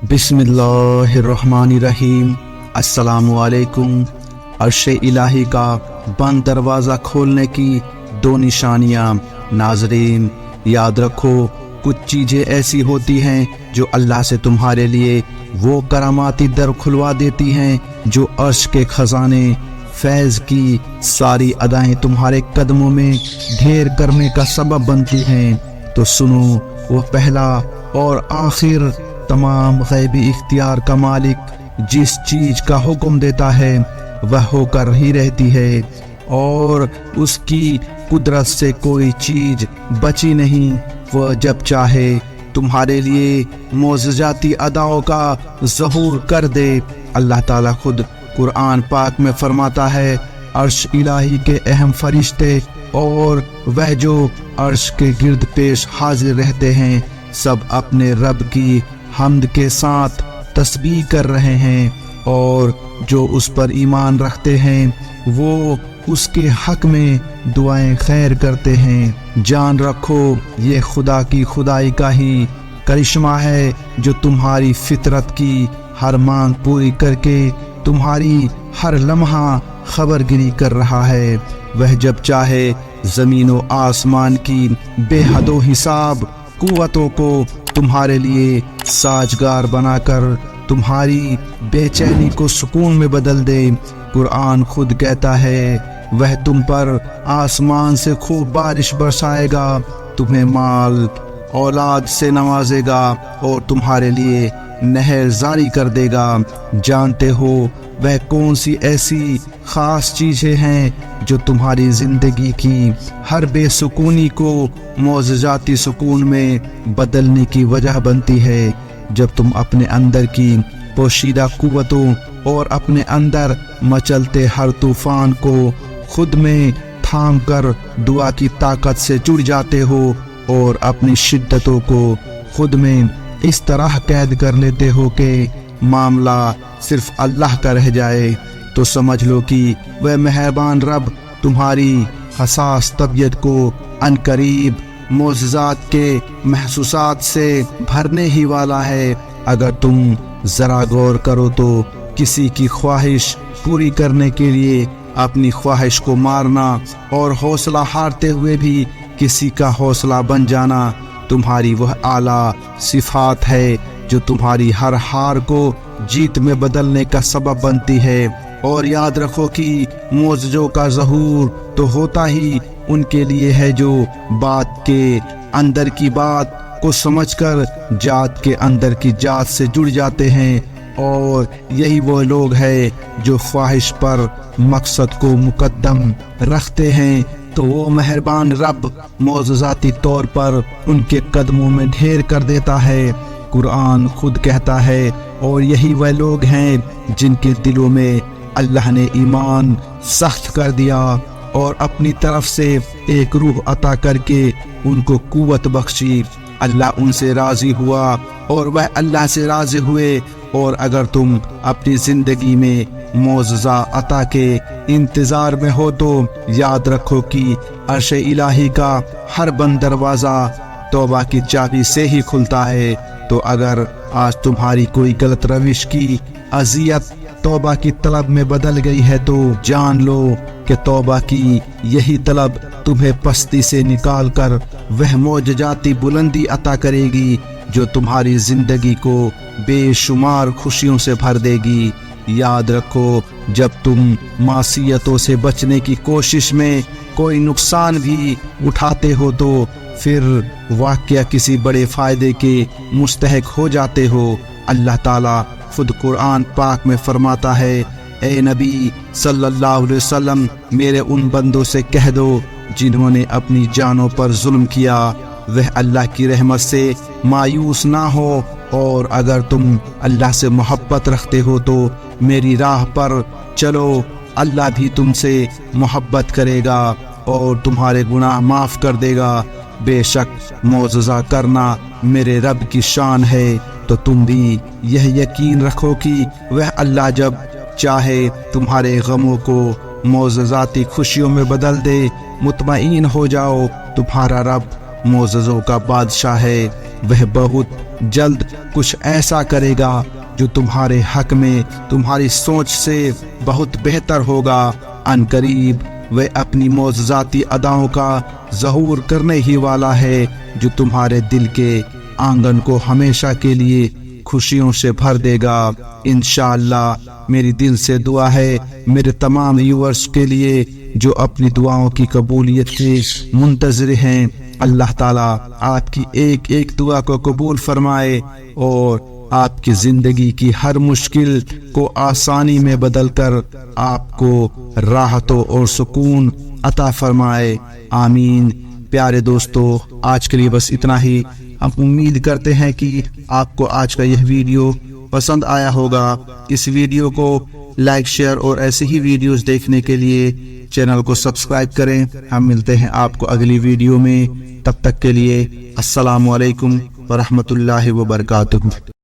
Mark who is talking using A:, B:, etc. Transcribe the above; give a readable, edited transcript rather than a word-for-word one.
A: بسم اللہ الرحمن الرحیم۔ السلام علیکم۔ عرش الہی کا بند دروازہ کھولنے کی دو نشانیاں۔ ناظرین یاد رکھو، کچھ چیزیں ایسی ہوتی ہیں جو اللہ سے تمہارے لیے وہ کراماتی در کھلوا دیتی ہیں جو عرش کے خزانے فیض کی ساری ادائیں تمہارے قدموں میں ڈھیر کرنے کا سبب بنتی ہیں۔ تو سنو، وہ پہلا اور آخر تمام غیبی اختیار کا مالک جس چیز کا حکم دیتا ہے وہ ہو کر ہی رہتی ہے، اور اس کی قدرت سے کوئی چیز بچی نہیں۔ وہ جب چاہے تمہارے لیے معجزاتی اداؤں کا ظہور کر دے۔ اللہ تعالیٰ خود قرآن پاک میں فرماتا ہے، عرش الہی کے اہم فرشتے اور وہ جو عرش کے گرد پیش حاضر رہتے ہیں سب اپنے رب کی حمد کے ساتھ تسبیح کر رہے ہیں، اور جو اس پر ایمان رکھتے ہیں وہ اس کے حق میں دعائیں خیر کرتے ہیں۔ جان رکھو، یہ خدا کی خدائی کا ہی کرشمہ ہے جو تمہاری فطرت کی ہر مانگ پوری کر کے تمہاری ہر لمحہ خبر گیری کر رہا ہے۔ وہ جب چاہے زمین و آسمان کی بے حد و حساب قوتوں کو تمہارے لیے سازگار بنا کر تمہاری بے چینی کو سکون میں بدل دے۔ قرآن خود کہتا ہے، وہ تم پر آسمان سے خوب بارش برسائے گا، تمہیں مال اولاد سے نوازے گا اور تمہارے لیے نہر جاری کر دے گا۔ جانتے ہو وہ کون سی ایسی خاص چیزیں ہیں جو تمہاری زندگی کی ہر بے سکونی کو معجزاتی سکون میں بدلنے کی وجہ بنتی ہے؟ جب تم اپنے اندر کی پوشیدہ قوتوں اور اپنے اندر مچلتے ہر طوفان کو خود میں تھام کر دعا کی طاقت سے جڑ جاتے ہو اور اپنی شدتوں کو خود میں اس طرح قید کر لیتے ہو کہ معاملہ صرف اللہ کا رہ جائے، تو سمجھ لو کہ وہ مہربان رب تمہاری حساس طبیعت کو عنقریب معجزات کے محسوسات سے بھرنے ہی والا ہے۔ اگر تم ذرا غور کرو تو کسی کی خواہش پوری کرنے کے لیے اپنی خواہش کو مارنا اور حوصلہ ہارتے ہوئے بھی کسی کا حوصلہ بن جانا تمہاری وہ اعلیٰ صفات ہے جو تمہاری ہر ہار کو جیت میں بدلنے کا سبب بنتی ہے۔ اور یاد رکھو کہ معجزوں کا ظہور تو ہوتا ہی ان کے لیے ہے جو بات کے اندر کی بات کو سمجھ کر جات کے اندر کی جات سے جڑ جاتے ہیں، اور یہی وہ لوگ ہیں جو خواہش پر مقصد کو مقدم رکھتے ہیں، تو وہ مہربان رب معجزاتی طور پر ان کے قدموں میں ڈھیر کر دیتا ہے۔ قرآن خود کہتا ہے، اور یہی وہ لوگ ہیں جن کے دلوں میں اللہ نے ایمان سخت کر دیا اور اپنی طرف سے ایک روح عطا کر کے ان کو قوت بخشی۔ اللہ ان سے راضی ہوا اور وہ اللہ سے راضی ہوئے۔ اور اگر تم اپنی زندگی میں معجزہ عطا کے انتظار میں ہو تو یاد رکھو کہ عرش الہی کا ہر بند دروازہ توبہ کی چابی سے ہی کھلتا ہے۔ تو اگر آج تمہاری کوئی غلط روش کی اذیت توبہ کی طلب میں بدل گئی ہے تو جان لو کہ توبہ کی یہی طلب تمہیں پستی سے نکال کر وہ معجزاتی بلندی عطا کرے گی جو تمہاری زندگی کو بے شمار خوشیوں سے بھر دے گی۔ یاد رکھو، جب تم معصیتوں سے بچنے کی کوشش میں کوئی نقصان بھی اٹھاتے ہو تو پھر واقعہ کسی بڑے فائدے کے مستحق ہو جاتے ہو۔ اللہ تعالیٰ خود قرآن پاک میں فرماتا ہے، اے نبی صلی اللہ علیہ وسلم، میرے ان بندوں سے کہہ دو جنہوں نے اپنی جانوں پر ظلم کیا، وہ اللہ کی رحمت سے مایوس نہ ہو، اور اگر تم اللہ سے محبت رکھتے ہو تو میری راہ پر چلو، اللہ بھی تم سے محبت کرے گا اور تمہارے گناہ معاف کر دے گا۔ بے شک معجزہ کرنا میرے رب کی شان ہے۔ تو تم بھی یہ یقین رکھو کہ وہ اللہ جب چاہے تمہارے غموں کو معجزاتی خوشیوں میں بدل دے۔ مطمئن ہو جاؤ، تمہارا رب معجزوں کا بادشاہ ہے۔ وہ بہت جلد کچھ ایسا کرے گا جو تمہارے حق میں تمہاری سوچ سے بہت بہتر ہوگا۔ ان قریب وہ اپنی معجزاتی اداؤں کا ظہور کرنے ہی والا ہے جو تمہارے دل کے آنگن کو ہمیشہ کے لیے خوشیوں سے بھر دے گا۔ انشاءاللہ میری دل سے دعا ہے میرے تمام ویورز کے لیے جو اپنی دعاؤں کی قبولیت کے منتظر ہیں۔ اللہ تعالیٰ آپ کی ایک ایک دعا کو قبول فرمائے اور آپ کی زندگی کی ہر مشکل کو آسانی میں بدل کر آپ کو راحت اور سکون عطا فرمائے، آمین۔ پیارے دوستو، آج کے لیے بس اتنا ہی۔ ہم امید کرتے ہیں کہ آپ کو آج کا یہ ویڈیو پسند آیا ہوگا۔ اس ویڈیو کو لائک، شیئر اور ایسے ہی ویڈیوز دیکھنے کے لیے چینل کو سبسکرائب کریں۔ ہم ملتے ہیں آپ کو اگلی ویڈیو میں، تب تک کے لیے السلام علیکم ورحمۃ اللہ وبرکاتہ۔